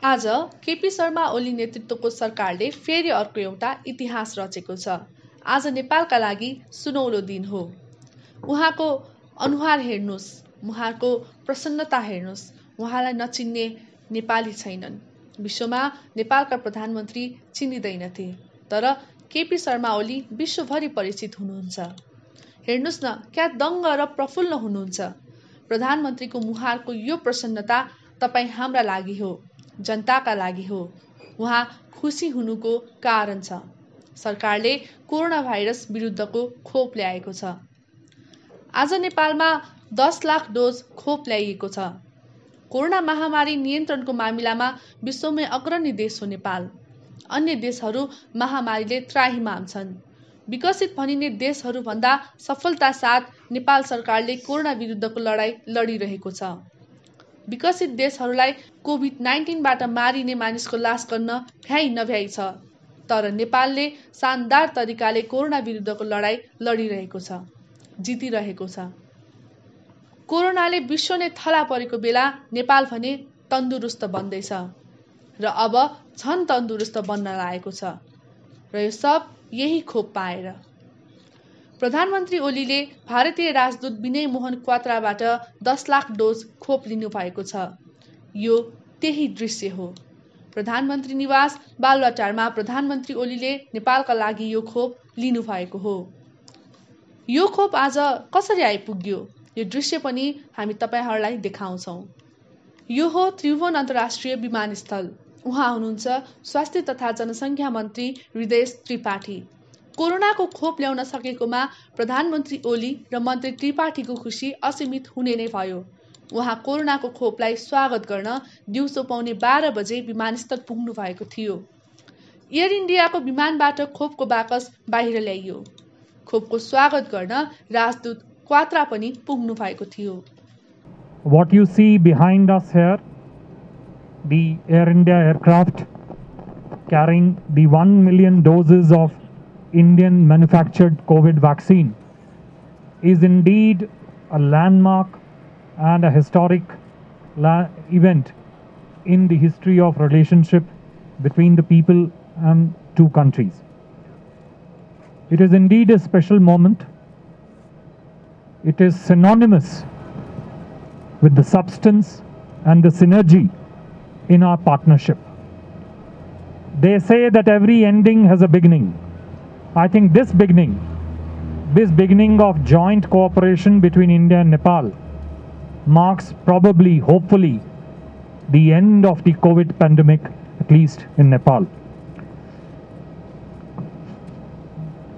आज केपी शर्मा ओली नेतृत्वको सरकारले फेरि अर्को एउटा इतिहास रचेको छ। आज नेपालका लागि सुनौलो दिन हो। उहाँको अनुहार हेर्नुस्, उहाँको प्रसन्नता हेर्नुस्, उहाँलाई नचिन्ने नेपाली छैनन्। विश्वमा नेपालका प्रधानमन्त्री चिनिँदैनथे, तर केपी शर्मा ओली विश्वभरि परिचित हुनुहुन्छ। हेर्नुस् न, क्या दङ्ग र प्रफुल्ल हुनुहुन्छ। प्रधानमन्त्रीको मुहारको यो प्रसन्नता तपाईँ हाम्रा लागि हो, जनताका लागि हो। उहाँ खुसी हुनुको कारण छ। सरकारले कोरोना भाइरस विरुद्धको खोप ल्याएको छ। आज नेपालमा 10 लाख डोज खोप ल्याइएको छ। कोरोना महामारी नियन्त्रणको मामिलामा विश्वमै अग्रणी देश हो नेपाल। अन्य देशहरू महामारीले त्राहिमाम छन्। विकसित भनिने देशहरूभन्दा सफलता साथ नेपाल सरकारले कोरोना विरुद्धको लडाईँ लडिरहेको छ। विकसित देशहरूलाई कोभिड-19बाट मारिने मानिसको लास गर्न भ्याइ नभ्याइ छ, तर नेपालले शानदार तरिकाले कोरोना विरुद्धको लडाईँ लडिरहेको छ, जितिरहेको छ। कोरोनाले विश्व नै थला परेको बेला नेपाल भने तन्दुरुस्त बन्दैछ र अब झन तन्दुरुस्त बन्न लागेको छ, र यो सब यही खोप पाएर। प्रधानमन्त्री ओलीले भारतीय राजदूत विनय मोहन क्वात्राबाट 10 लाख डोज खोप लिनुभएको छ। यो त्यही दृश्य हो। प्रधानमन्त्री निवास बालुवाटारमा प्रधानमन्त्री ओलीले नेपालका लागि यो खोप लिनुभएको हो। यो खोप आज कसरी आइपुग्यो, यो दृश्य पनि हामी तपाईहरूलाई देखाउँछौँ। यो हो त्रिभुवन अन्तर्राष्ट्रिय विमानस्थल। उहाँ हुनुहुन्छ स्वास्थ्य तथा जनसङ्ख्या मन्त्री हृदयेश त्रिपाठी। कोरोनाको खोप ल्याउन सकेकोमा प्रधानमन्त्री ओली र मन्त्री त्रिपाठीको खुसी असीमित हुने नै भयो। उहाँ कोरोनाको खोपलाई स्वागत गर्न दिउँसो 12:15 बजे विमानस्थल पुग्नु भएको थियो। एयर इन्डियाको विमानबाट खोपको बाकस बाहिर ल्याइयो। खोपको स्वागत गर्न राजदूत क्वात्रा पनि पुग्नु भएको थियो। What you see behind us here, the Air India aircraft carrying the 1 million doses of Indian manufactured COVID vaccine is indeed a landmark and a historic event in the history of relationship between the people and two countries. It is indeed a special moment. It is synonymous with the substance and the synergy in our partnership. They say that every ending has a beginning. I think this beginning of joint cooperation between India and Nepal marks probably, hopefully, the end of the COVID pandemic, at least in Nepal.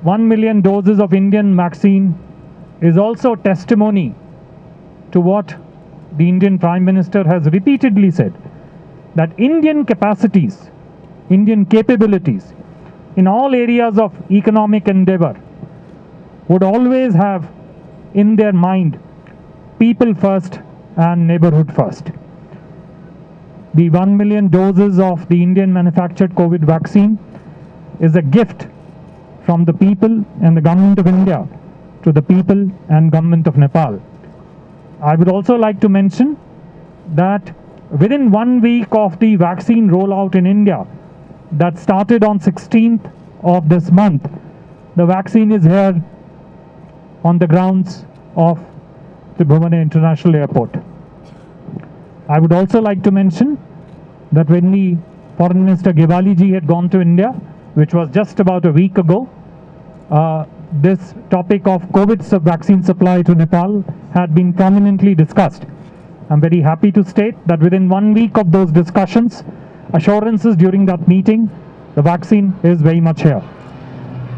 1 million doses of Indian vaccine is also testimony to what the Indian Prime Minister has repeatedly said, that Indian capacities, Indian capabilities in all areas of economic endeavor would always have in their mind people first and neighborhood first. The 1 million doses of the Indian manufactured COVID vaccine is a gift from the people and the government of India to the people and government of Nepal. I would also like to mention that within 1 week of the vaccine rollout in India, that started on 16th of this month, the vaccine is here on the grounds of the Bhubaneswar International Airport. I would also like to mention that when the Foreign Minister Gewali ji had gone to India, which was just about a week ago, this topic of COVID vaccine supply to Nepal had been prominently discussed. I'm very happy to state that within 1 week of those discussions, assurances during that meeting, the vaccine is very much here.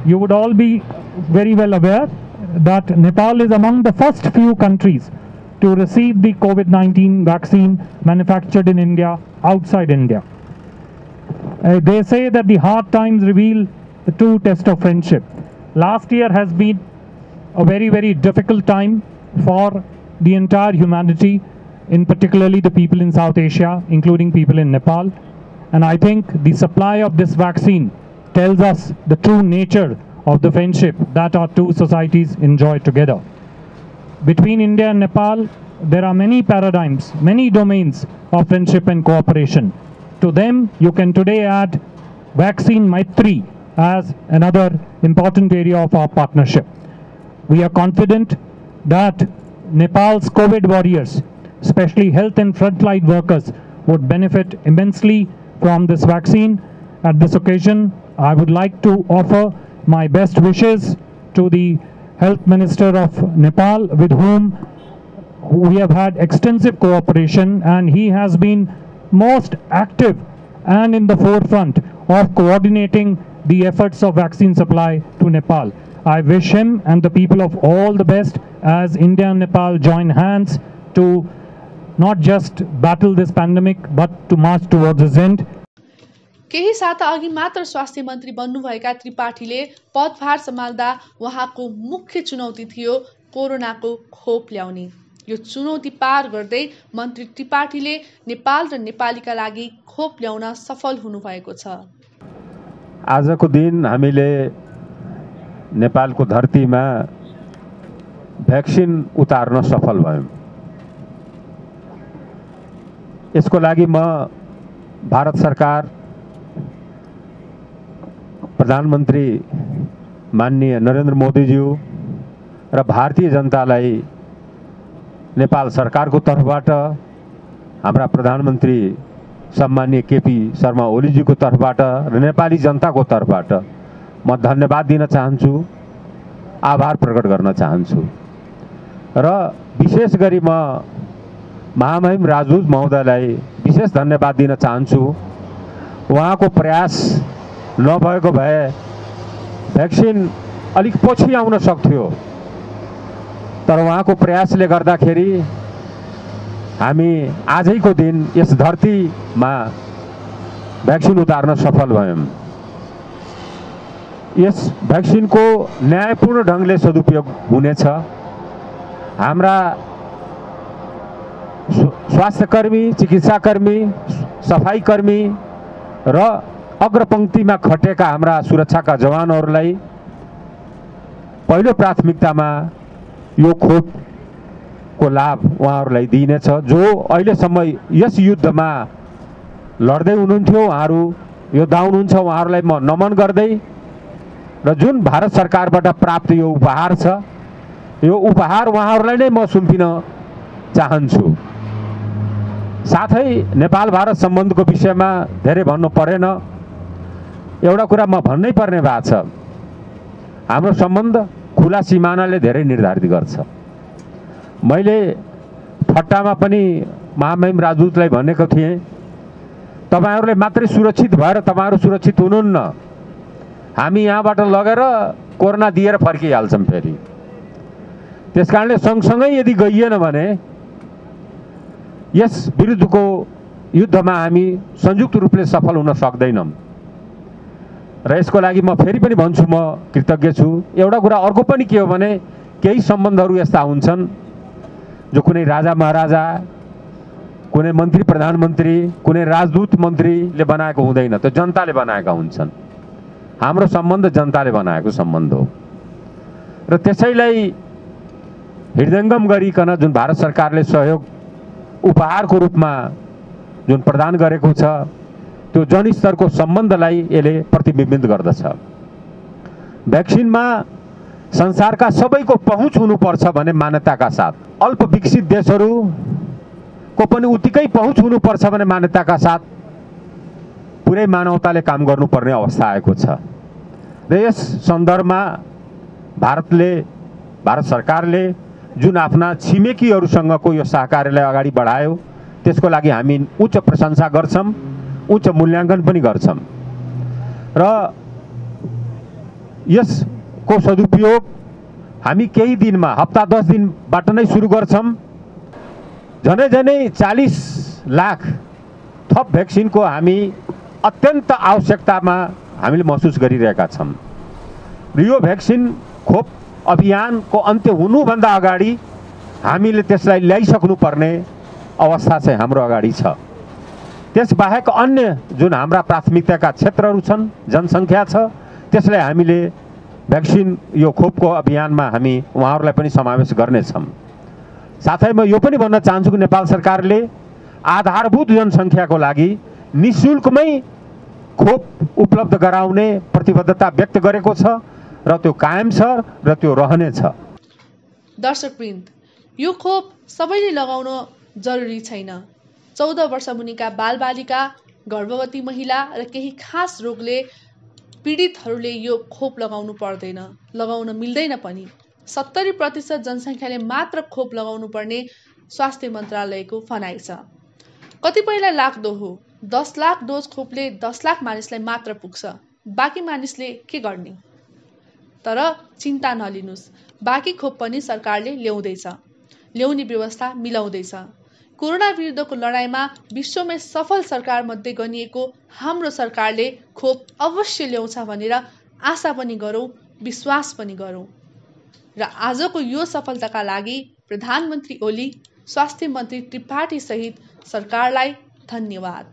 You would all be very well aware that Nepal is among the first few countries to receive the COVID-19 vaccine manufactured in India, outside India. They say that the hard times reveal the true test of friendship. Last year has been a very, very difficult time for the entire humanity, in particularly the people in South Asia, including people in Nepal. And I think the supply of this vaccine tells us the true nature of the friendship that our two societies enjoy together. Between India and Nepal, there are many paradigms, many domains of friendship and cooperation. To them, you can today add Vaccine Maitri as another important area of our partnership. We are confident that Nepal's COVID warriors, especially health and frontline workers, would benefit immensely from this vaccine. At this occasion, I would like to offer my best wishes to the Health Minister of Nepal, with whom we have had extensive cooperation, and he has been most active and in the forefront of coordinating the efforts of vaccine supply to Nepal. I wish him and the people of all the best as India and Nepal join hands to not just battle this pandemic but to march towards its end. केही साता अघि मात्र स्वास्थ्य मन्त्री बन्नुभएका त्रिपाठीले पदभार सम्हाल्दा उहाँको मुख्य चुनौती थियो कोरोनाको खोप ल्याउने। यो चुनौती पार गर्दै मन्त्री त्रिपाठीले नेपाल र नेपालीका लागि खोप ल्याउन सफल हुनुभएको छ। आजको दिन हामीले नेपालको धरतीमा भ्याक्सिन उतार्न सफल भयौं। यसको लागि म भारत सरकार, प्रधानमन्त्री माननीय नरेन्द्र मोदीज्यू र भारतीय जनतालाई नेपाल सरकारको तर्फबाट, हाम्रा प्रधानमन्त्री सम्माननीय केपी शर्मा ओलीजीको तर्फबाट र नेपाली जनताको तर्फबाट म धन्यवाद दिन चाहन्छु, आभार प्रकट गर्न चाहन्छु। र विशेष गरी म महामहिम राजदूत महोदयलाई विशेष धन्यवाद दिन चाहन्छु। उहाँको प्रयास नभएको भए भ्याक्सिन अलिक पछि आउन सक्थ्यो, तर उहाँको प्रयासले गर्दाखेरि हामी आजैको दिन यस धरतीमा भ्याक्सिन उतार्न सफल भयौं। यस भ्याक्सिनको न्यायपूर्ण ढंगले सदुपयोग हुनेछ। हाम्रा स्वास्थ्यकर्मी, चिकित्साकर्मी, सफाईकर्मी र अग्रपंक्तिमा खटेका हाम्रा सुरक्षाका जवानहरूलाई पहिलो प्राथमिकतामा यो खोपको लाभ उहाँहरूलाई दिइनेछ। जो अहिलेसम्म यस युद्धमा लड्दै हुनुहुन्थ्यो, उहाँहरू योद्धा हुनुहुन्छ, उहाँहरूलाई म नमन गर्दै र जुन भारत सरकारबाट प्राप्त यो उपहार छ, यो उपहार उहाँहरूलाई नै म सुम्पिन चाहन्छु। साथै नेपाल भारत सम्बन्धको विषयमा धेरै भन्नु परेन, एउटा कुरा म भन्नै पर्ने भएको छ। हाम्रो सम्बन्ध खुला सिमानाले धेरै निर्धारित गर्छ। मैले फट्टामा पनि महामहिम राजदूतलाई भनेको थिएँ, तपाईहरुले मात्रै सुरक्षित भएर तपाईहरु सुरक्षित हुनुहुन्न, हामी यहाँबाट लगेर कोरोना दिएर फर्किहाल्छौं फेरि। त्यसकारणले सँगसँगै यदि गइएन भने यस विरुद्धको युद्धमा हामी संयुक्त रूपले सफल हुन सक्दैनौं। र यसको लागि म फेरि पनि भन्छु, म कृतज्ञ छु। एउटा कुरा अर्को पनि के हो भने केही सम्बन्धहरू यस्ता हुन्छन् जो कुनै राजा महाराजा, कुनै मन्त्री प्रधानमन्त्री, कुनै राजदूत मन्त्रीले बनाएको हुँदैन, त्यो जनताले बनाएका हुन्छन्। हाम्रो सम्बन्ध जनताले बनाएको सम्बन्ध हो र त्यसैलाई हृदयंगम गरिकन जुन भारत सरकारले सहयोग उपहारको रूपमा जुन प्रदान गरेको छ, त्यो जनस्तरको सम्बन्धलाई यसले प्रतिबिम्बित गर्दछ। भ्याक्सिनमा संसारका सबैको पहुँच हुनुपर्छ भन्ने मान्यताका साथ, अल्प विकसित देशहरूको पनि उत्तिकै पहुँच हुनुपर्छ भन्ने मान्यताका साथ पुरै मानवताले काम गर्नुपर्ने अवस्था आएको छ। र यस सन्दर्भमा भारत सरकारले जुन आफ्ना छिमेकीहरूसँगको यो सहकार्यलाई अगाडि बढायो, त्यसको लागि हामी उच्च प्रशंसा गर्छौं, उच्च मूल्याङ्कन पनि गर्छौं। र यसको सदुपयोग हामी केही दिनमा, हप्ता 10 दिनबाट नै सुरु गर्छौं। झनै 40 लाख थप भ्याक्सिनको हामी अत्यन्त आवश्यकतामा हामीले महसुस गरिरहेका छौं। र यो भ्याक्सिन खोप अभियानको अन्त्य हुनुभन्दा अगाडि हामीले त्यसलाई ल्याइसक्नु पर्ने अवस्था चाहिँ हाम्रो अगाडि छ। त्यसबाहेक अन्य जुन हाम्रा प्राथमिकताका क्षेत्रहरू छन्, जनसङ्ख्या छ, त्यसलाई हामीले भ्याक्सिन यो खोपको अभियानमा हामी उहाँहरूलाई पनि समावेश गर्नेछौँ। साथै म यो पनि भन्न चाहन्छु कि नेपाल सरकारले आधारभूत जनसङ्ख्याको लागि निशुल्कमै खोप उपलब्ध गराउने प्रतिबद्धता व्यक्त गरेको छ र त्यो कायम छ र त्यो रहनेछ। दर्शकवृन्द, यो खोप सबैले लगाउन जरुरी छैन। 14 वर्ष मुनिका बालबालिका, गर्भवती महिला र केही खास रोगले पीडितहरूले यो खोप लगाउनु पर्दैन, लगाउन मिल्दैन पनि। 70% जनसङ्ख्याले मात्र खोप लगाउनु पर्ने स्वास्थ्य मन्त्रालयको भनाइ छ। कतिपयलाई लाग्दो हो 10 लाख डोज खोपले 10 लाख मानिसलाई मात्र पुग्छ, बाँकी मानिसले के गर्ने? तर चिन्ता नलिनुस्, बाँकी खोप पनि सरकारले ल्याउने व्यवस्था मिलाउँदैछ। कोरोना विरुद्धको लडाईँमा विश्वमै सफल सरकार मध्ये गनिएको हाम्रो सरकारले खोप अवश्य ल्याउँछ भनेर आशा पनि गरौँ, विश्वास पनि गरौँ। र आजको यो सफलताका लागि प्रधानमन्त्री ओली, स्वास्थ्य मन्त्री त्रिपाठी सहित सरकारलाई धन्यवाद।